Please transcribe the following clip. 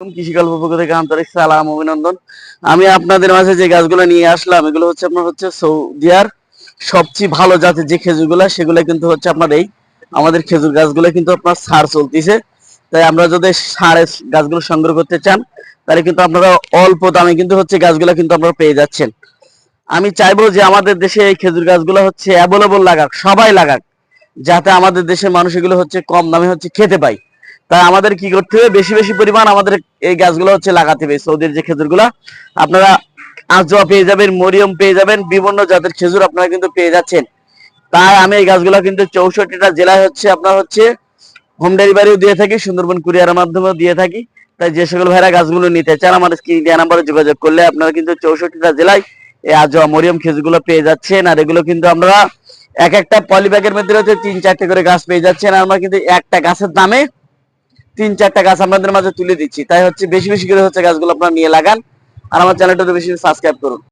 কৃষিকল্প পক্ষ থেকে আন্তরিক সালাম অভিনন্দন। আমি আপনাদের মাঝে যে গাছগুলো নিয়ে আসলাম এগুলো হচ্ছে আপনার হচ্ছে সৌদিয়ার সবচেয়ে ভালো জাতের যে খেজুরগুলো সেগুলো কিন্তু হচ্ছে আপনার আমাদের খেজুর গাছগুলো কিন্তু আপনার সার চলতেছে। তাই আমরা যদি সারের গাছগুলো সংগ্রহ করতে চান তাহলে কিন্তু আপনারা অল্প দামে কিন্তু হচ্ছে গাছগুলো কিন্তু আপনারা পেয়ে যাচ্ছেন। আমি চাইবো যে আমাদের দেশে এই খেজুর গাছগুলো হচ্ছে অ্যাভেলেবল লাগাক, সবাই লাগাক, যাতে আমাদের দেশের মানুষ এগুলো হচ্ছে কম দামে হচ্ছে খেতে পায়। তাই আমাদের কি করতে হবে, বেশি বেশি পরিমাণ আমাদের এই গাছগুলো হচ্ছে লাগাতে হবে। সৌদির যে খেজুরগুলা আপনারা আজোয়া পেয়ে যাবেন, মরিয়ম পেয়ে যাবেন, বিভিন্ন জাতের খেজুর আপনারা কিন্তু পেয়ে যাচ্ছেন। তাই আমি এই গাছগুলো কিন্তু 64টা জেলায় হচ্ছে আপনার হচ্ছে হোম ডেলিভারিও দিয়ে থাকি, সুন্দরবন কুরিয়ারের মাধ্যমেও দিয়ে থাকি। তাই যে সকল ভাইরা গাছগুলো নিতে চান আমার স্ক্রিন দেওয়া নাম্বারে যোগাযোগ করলে আপনারা কিন্তু 64টা জেলায় এই আজোয়া মরিয়ম খেজুরগুলো পেয়ে যাচ্ছেন। আর এগুলো কিন্তু আমরা এক একটা পলি ব্যাগের মধ্যে হচ্ছে 3-4টে করে গাছ পেয়ে যাচ্ছেন। আমরা কিন্তু একটা গাছের দামে 3-4টা গাছ আপনাদের মাঝে তুলে দিচ্ছি। তাই হচ্ছে বেশি বেশি করে হচ্ছে গাছগুলো আপনারা নিয়ে লাগান আর আমার চ্যানেলটা বেশি সাবস্ক্রাইব করুন।